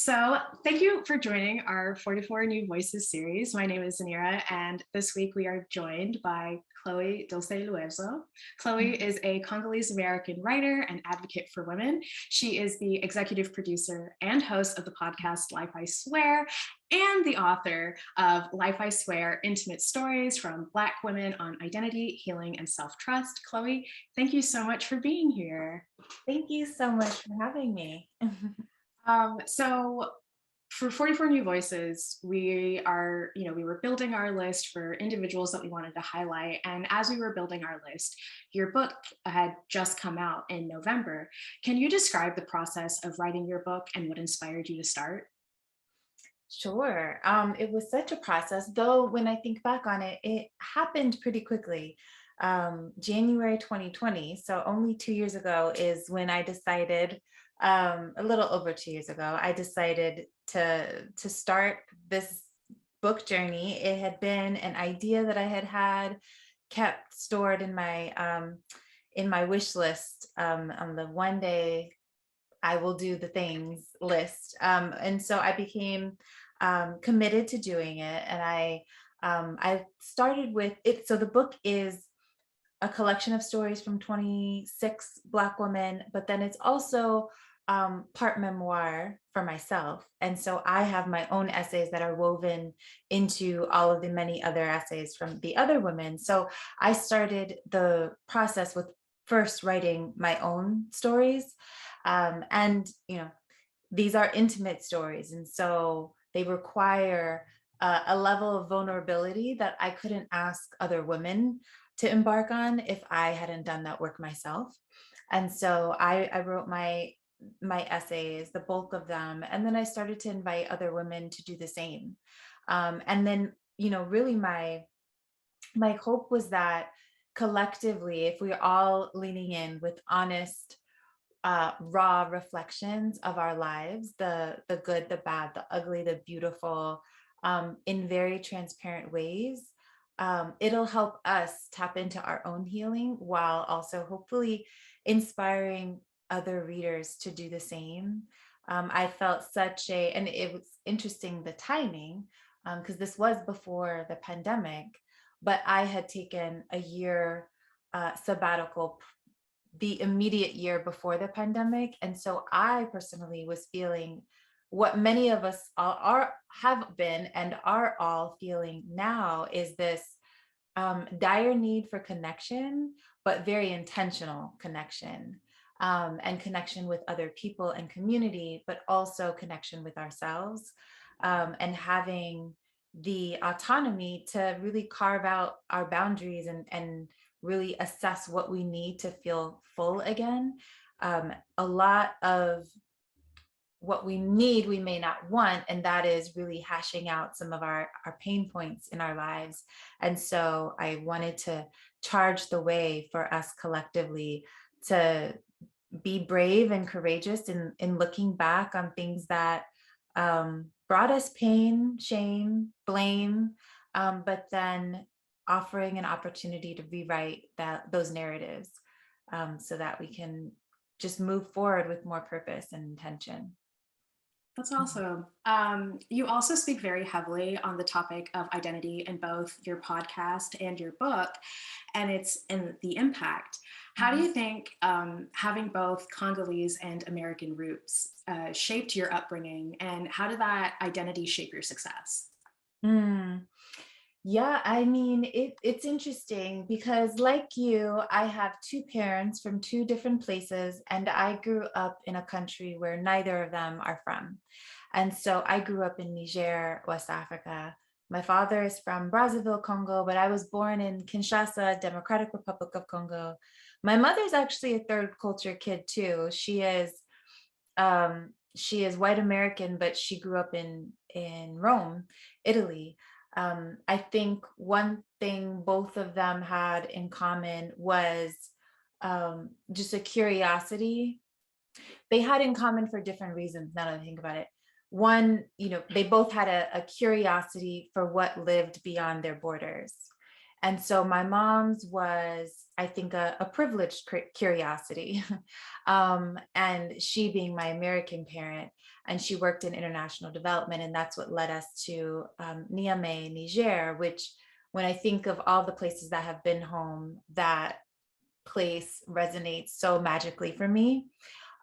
So, thank you for joining our 44 New Voices series. My name is Zanira, and this week we are joined by Chloe Louvouezo. Chloe is a Congolese-American writer and advocate for women. She is the executive producer and host of the podcast Life I Swear, and the author of Life I Swear, Intimate Stories from Black Women on Identity, Healing, and Self-Trust. Chloe, thank you so much for being here. Thank you so much for having me. So for 44 New Voices, we were building our list for individuals that we wanted to highlight. And as we were building our list, your book had just come out in November. Can you describe the process of writing your book and what inspired you to start? Sure. It was such a process, though when I think back on it, it happened pretty quickly. January 2020, so only 2 years ago, is when I decided, a little over 2 years ago, I decided to start this book journey. It had been an idea that I had kept stored in my wish list, on the one day I will do the things list. And so I became committed to doing it. And I started with it. So the book is a collection of stories from 26 Black women, but then it's also part memoir for myself. And so I have my own essays that are woven into all of the many other essays from the other women. So I started the process with first writing my own stories. And, these are intimate stories. And so they require a level of vulnerability that I couldn't ask other women to embark on if I hadn't done that work myself. And so I wrote my essays, the bulk of them, and then I started to invite other women to do the same. And then, really my hope was that collectively, if we're all leaning in with honest, raw reflections of our lives, the good, the bad, the ugly, the beautiful, in very transparent ways, it'll help us tap into our own healing while also hopefully inspiring other readers to do the same. I felt and it was interesting the timing, because this was before the pandemic, but I had taken a year sabbatical the immediate year before the pandemic. And so I personally was feeling what many of us have been and are all feeling now, is this dire need for connection, but very intentional connection, and connection with other people and community, but also connection with ourselves, and having the autonomy to really carve out our boundaries and really assess what we need to feel full again. A lot of what we need, we may not want, and that is really hashing out some of our pain points in our lives. And so I wanted to charge the way for us collectively to be brave and courageous in looking back on things that brought us pain, shame, blame, but then offering an opportunity to rewrite those narratives, so that we can just move forward with more purpose and intention. That's awesome. You also speak very heavily on the topic of identity in both your podcast and your book, and it's in the impact. How do Mhm. you think having both Congolese and American roots shaped your upbringing, and how did that identity shape your success? Mm. Yeah, I mean, it's interesting because, like you, I have two parents from two different places, and I grew up in a country where neither of them are from. And so I grew up in Niger, West Africa. My father is from Brazzaville, Congo, but I was born in Kinshasa, Democratic Republic of Congo. My mother's actually a third culture kid too. She is white American, but she grew up in Rome, Italy. I think one thing both of them had in common was, just a curiosity. They had in common for different reasons, now that I think about it. One, they both had a curiosity for what lived beyond their borders. And so my mom's was, I think, a privileged curiosity. And she being my American parent, and she worked in international development. And that's what led us to Niamey, Niger, which, when I think of all the places that have been home, that place resonates so magically for me.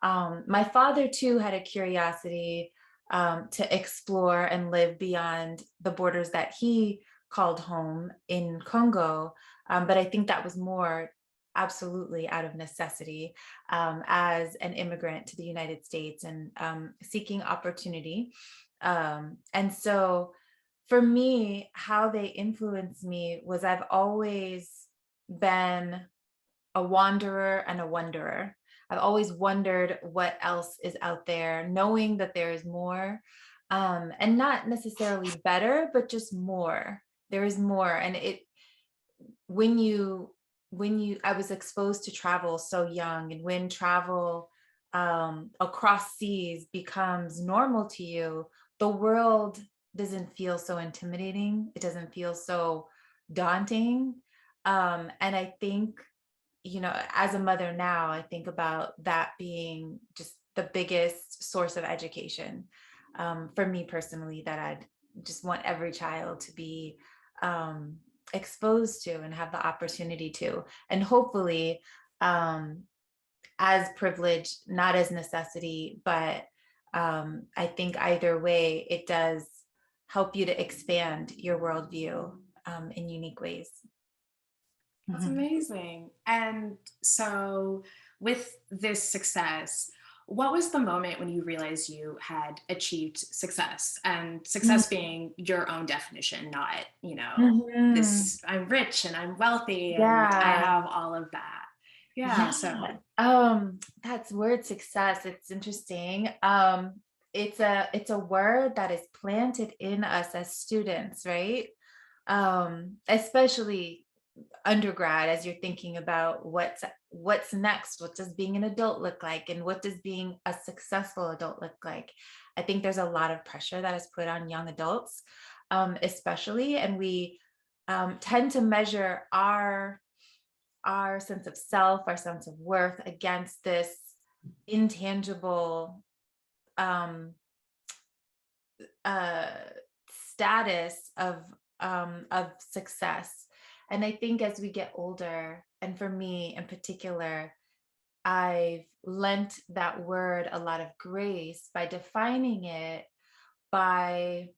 My father, too, had a curiosity to explore and live beyond the borders that he called home in Congo. But I think that was more absolutely out of necessity as an immigrant to the United States and seeking opportunity. And so for me, how they influenced me was I've always been a wanderer and a wonderer. I've always wondered what else is out there, knowing that there is more, and not necessarily better, but just more. There is more, and it when you I was exposed to travel so young, and when travel across seas becomes normal to you, the world doesn't feel so intimidating. It doesn't feel so daunting, and I think, as a mother now, I think about that being just the biggest source of education for me personally, that I'd just want every child to be exposed to and have the opportunity to. And hopefully, um, as privilege, not as necessity, but I think either way, it does help you to expand your worldview in unique ways. That's Mhm. amazing. And so, with this success, what was the moment when you realized you had achieved success? And success being your own definition, not, Mhm. this I'm rich and I'm wealthy and I Yeah. have all of that. Yeah. Yeah. So, That's word success. It's interesting. It's a word that is planted in us as students, right? Especially undergrad, as you're thinking about what's next, what does being an adult look like, and what does being a successful adult look like. I think there's a lot of pressure that is put on young adults, especially, and we tend to measure our sense of self, our sense of worth against this intangible um, uh, status of success. And I think as we get older, and for me in particular, I've lent that word a lot of grace by defining it by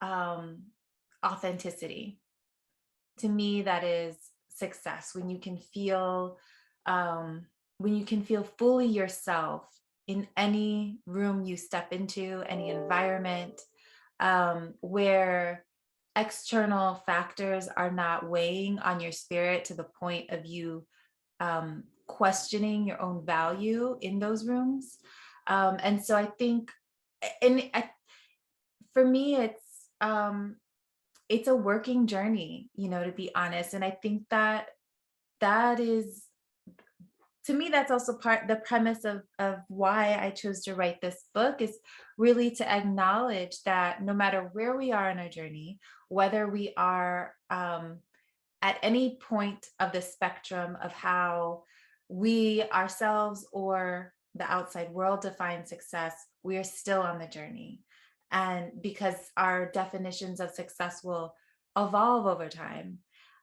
um, authenticity. To me, that is success, when you can feel um, fully yourself in any room you step into, any environment, where external factors are not weighing on your spirit to the point of you questioning your own value in those rooms. And so I think, and for me, it's a working journey, to be honest. And I think that is, to me, that's also the premise of why I chose to write this book, is really to acknowledge that no matter where we are in our journey, whether we are at any point of the spectrum of how we ourselves or the outside world define success, we are still on the journey. And because our definitions of success will evolve over time.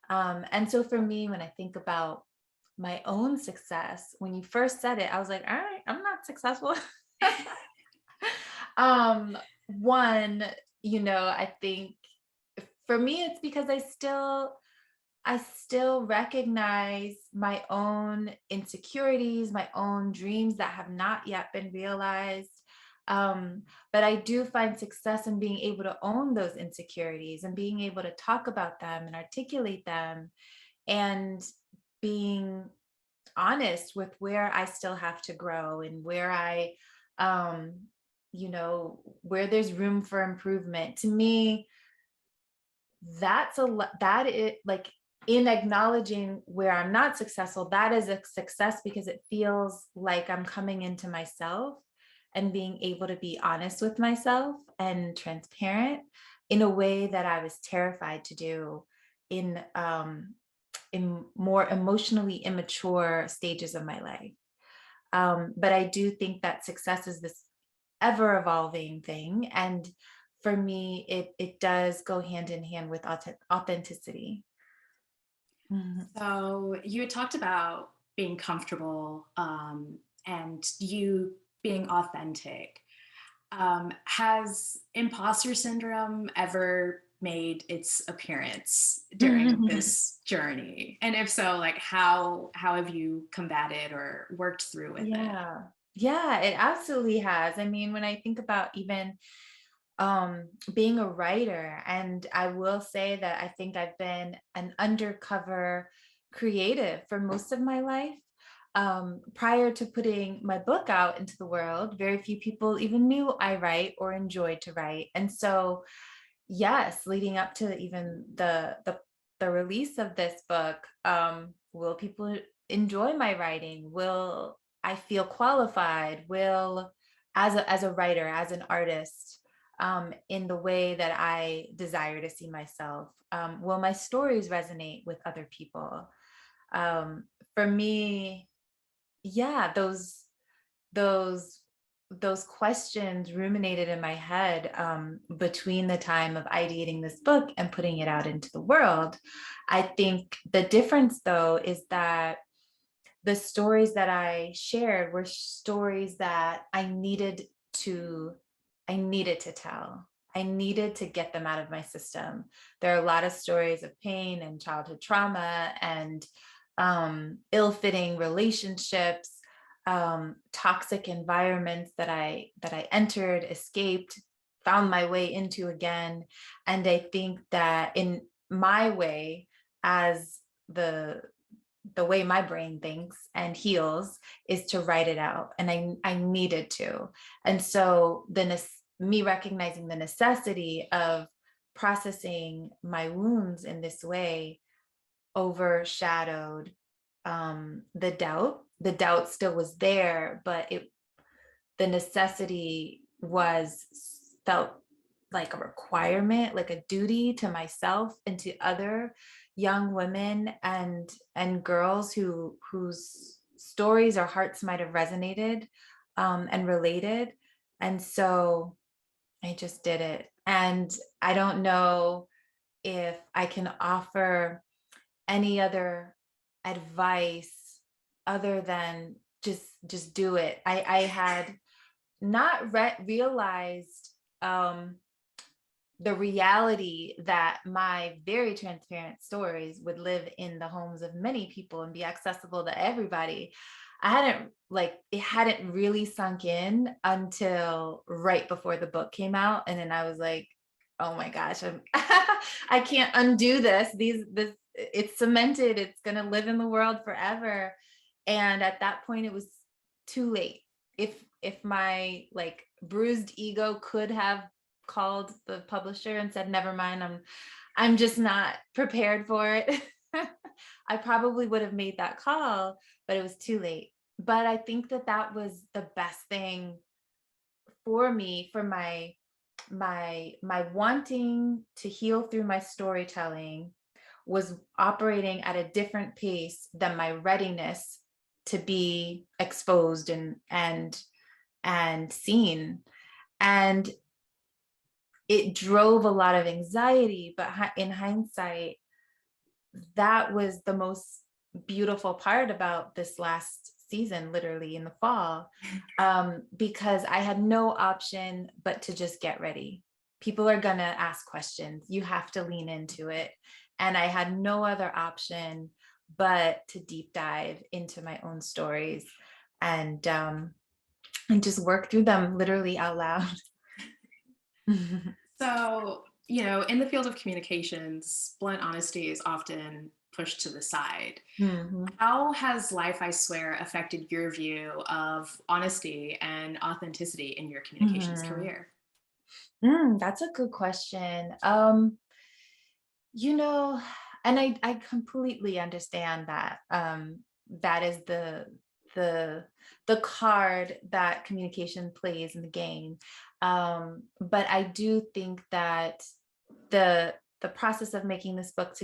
And so for me, when I think about my own success, when you first said it, I was like, all right, I'm not successful. One, I think for me, it's because I still recognize my own insecurities, my own dreams that have not yet been realized. But I do find success in being able to own those insecurities and being able to talk about them and articulate them, and being honest with where I still have to grow, and where um, where there's room for improvement. To me, that is like, in acknowledging where I'm not successful, that is a success, because it feels like I'm coming into myself and being able to be honest with myself and transparent in a way that I was terrified to do in more emotionally immature stages of my life. But I do think that success is this ever evolving thing. And for me, it does go hand in hand with authenticity. Mhm. So you had talked about being comfortable and you being authentic. Has imposter syndrome ever made its appearance during this journey? And if so, like how have you combated or worked through with it? Yeah. Yeah, it absolutely has. I mean, when I think about even being a writer, and I will say that I think I've been an undercover creative for most of my life. Prior to putting my book out into the world, very few people even knew I write or enjoyed to write. And so, yes, leading up to even the release of this book, will people enjoy my writing? Will I feel qualified? Will, as a writer, as an artist, in the way that I desire to see myself, will my stories resonate with other people? Um, for me, yeah, those those questions ruminated in my head, between the time of ideating this book and putting it out into the world. I think the difference, though, is that the stories that I shared were stories that to I needed to tell. I needed to get them out of my system. There are a lot of stories of pain and childhood trauma and ill-fitting relationships, toxic environments that I entered, escaped, found my way into again. And I think that in my way, as the way my brain thinks and heals, is to write it out, and I needed to. And so me recognizing the necessity of processing my wounds in this way overshadowed the doubt still was there, but it the necessity was felt like a requirement, like a duty to myself and to other young women and girls whose stories or hearts might have resonated, and related. And so I just did it. And I don't know if I can offer any other advice other than just do it. I had not realized, the reality that my very transparent stories would live in the homes of many people and be accessible to everybody. It hadn't really sunk in until right before the book came out. And then I was like, oh my gosh, I can't undo this. It's cemented, it's going to live in the world forever. And at that point, it was too late. If my like bruised ego could have called the publisher and said, never mind, I'm just not prepared for it, I probably would have made that call, but it was too late. But I think that was the best thing for me, for my wanting to heal through my storytelling was operating at a different pace than my readiness to be exposed and seen. And it drove a lot of anxiety, but in hindsight, that was the most beautiful part about this last season, literally in the fall, because I had no option but to just get ready. People are gonna ask questions. You have to lean into it. And I had no other option but to deep dive into my own stories and just work through them literally out loud. So, in the field of communications, blunt honesty is often pushed to the side. Mhm. How has Life I Swear affected your view of honesty and authenticity in your communications Mhm. career? That's a good question. You know, and I completely understand that. That is the the card that communication plays in the game. But I do think that the the process of making this book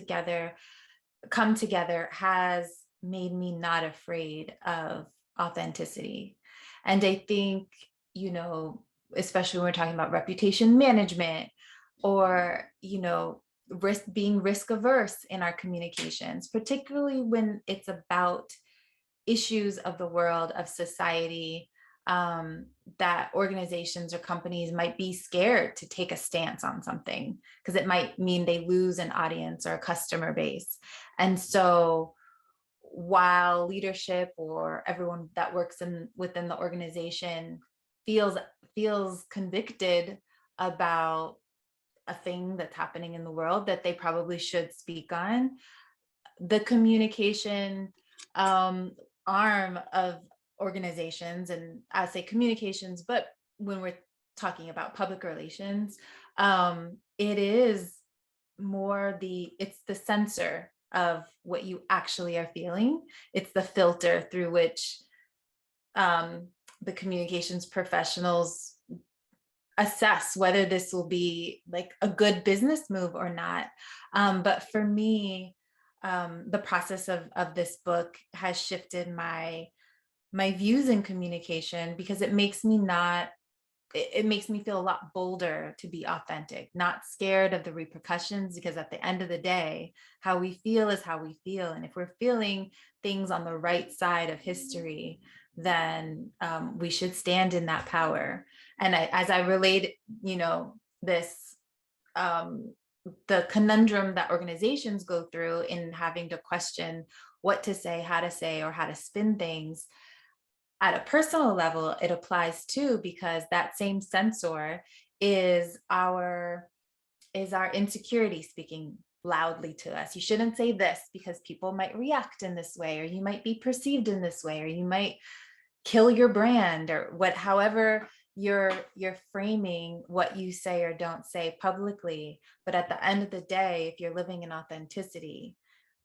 come together has made me not afraid of authenticity. And I think, especially when we're talking about reputation management or, being risk averse in our communications, particularly when it's about issues of the world, of society, that organizations or companies might be scared to take a stance on something because it might mean they lose an audience or a customer base. And so while leadership or everyone that works within the organization feels convicted about a thing that's happening in the world that they probably should speak on, the communication arm of organizations, and I say communications, but when we're talking about public relations, it is it's the sensor of what you actually are feeling. It's the filter through which the communications professionals assess whether this will be like a good business move or not. But for me, the process of this book has shifted my views in communication, because it makes me feel a lot bolder to be authentic, not scared of the repercussions, because at the end of the day, how we feel is how we feel. And if we're feeling things on the right side of history, then we should stand in that power. And as I relate, this, the conundrum that organizations go through in having to question what to say, or how to spin things, at a personal level, it applies too, because that same sensor is our insecurity speaking loudly to us. You shouldn't say this because people might react in this way, or you might be perceived in this way, or you might kill your brand, or however you're framing what you say or don't say publicly. But at the end of the day, if you're living in authenticity,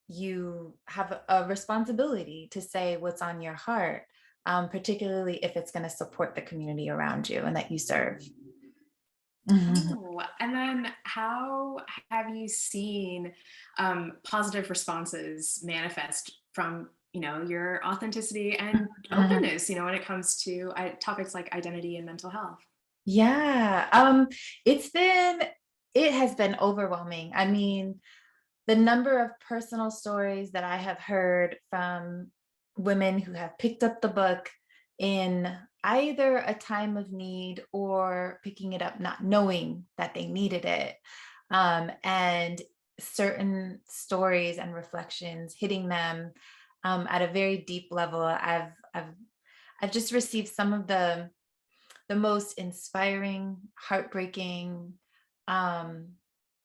you have a responsibility to say what's on your heart, particularly if it's going to support the community around you and that you serve. Oh, and then how have you seen positive responses manifest from your authenticity and openness when it comes to topics like identity and mental health? Yeah, it has been overwhelming. I mean, the number of personal stories that I have heard from women who have picked up the book in either a time of need or picking it up not knowing that they needed it, and certain stories and reflections hitting them at a very deep level. I've just received some of the most inspiring, heartbreaking,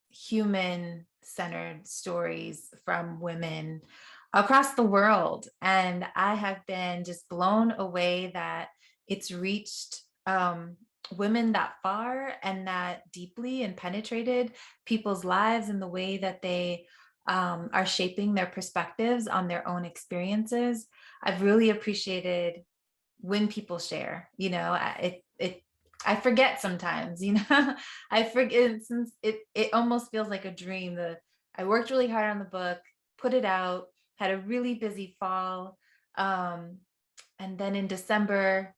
human-centered stories from women across the world. And I have been just blown away that it's reached women that far and that deeply, and penetrated people's lives in the way that they are shaping their perspectives on their own experiences. I've really appreciated when people share, I forget sometimes, I forget, since it almost feels like a dream. I worked really hard on the book, put it out, had a really busy fall. And then in December,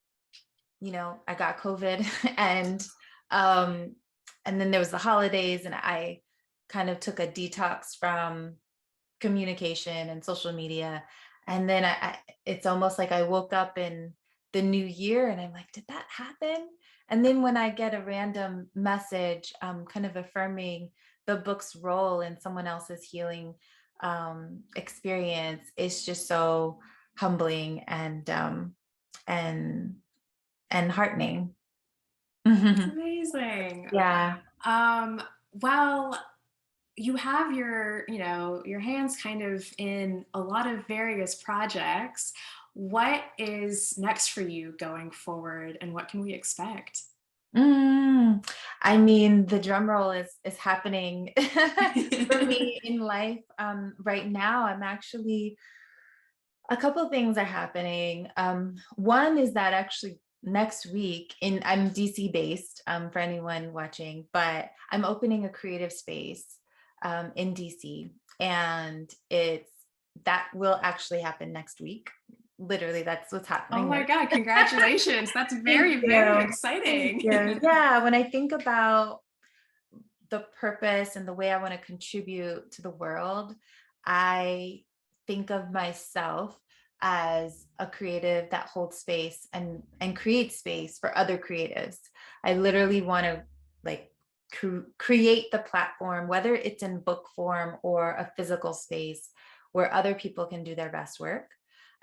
I got COVID and then there was the holidays, and I kind of took a detox from communication and social media. And then it's almost like I woke up in the new year and I'm like, did that happen? And then when I get a random message kind of affirming the book's role in someone else's healing experience, it's just so humbling and heartening. That's amazing. Yeah. Well, you have your hands kind of in a lot of various projects. What is next for you going forward, and what can we expect? I mean, the drum roll is happening for me in life. Right now, I'm actually, a couple of things are happening. One is that actually next week, I'm DC based, for anyone watching, but I'm opening a creative space in DC, and that will actually happen next week. Literally, that's what's Oh happening my right. God, congratulations. That's Thank very, very you. Thank exciting. you. Yeah, when I think about the purpose and the way I want to contribute to the world, I think of myself as a creative that holds space and creates space for other creatives. I literally want to like create the platform, whether it's in book form or a physical space where other people can do their best work.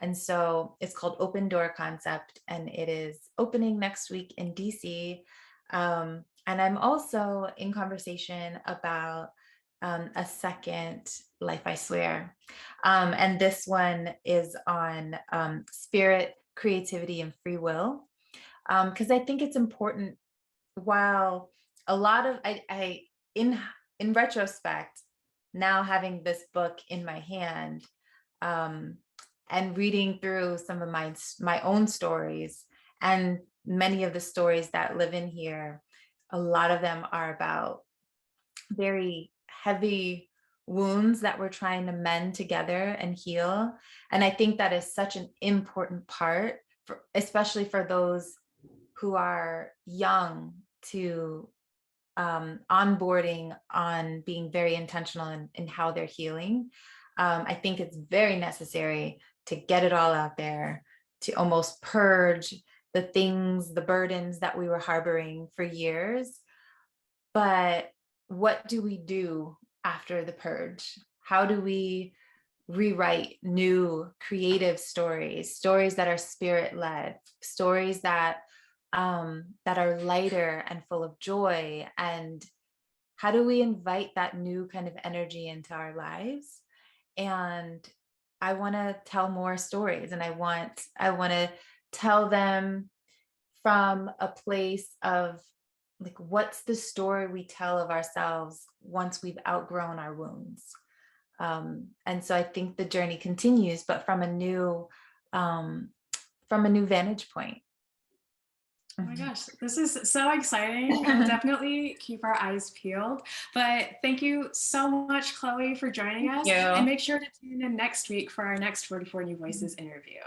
And so it's called Open Door Concept, and it is opening next week in DC. And I'm also in conversation about a second Life I Swear. And this one is on spirit, creativity, and free will. Because I think it's important. While a lot of I in retrospect, now having this book in my hand, um, and reading through some of my own stories and many of the stories that live in here, a lot of them are about very heavy wounds that we're trying to mend together and heal. And I think that is such an important part, for, especially for those who are young, to onboarding on being very intentional in how they're healing. I think it's very necessary to get it all out there, to almost purge the things, the burdens that we were harboring for years. But what do we do after the purge? How do we rewrite new creative stories, stories that are spirit led, stories that are lighter and full of joy? And how do we invite that new kind of energy into our lives? And I want to tell more stories, and I want to tell them from a place of like, what's the story we tell of ourselves once we've outgrown our wounds? And so I think the journey continues, but um, from a new vantage point. Oh my gosh, this is so exciting. We'll definitely keep our eyes peeled. But thank you so much, Chloe, for joining Thank us. And you. make sure to tune in next week for our next 44 New Voices interview.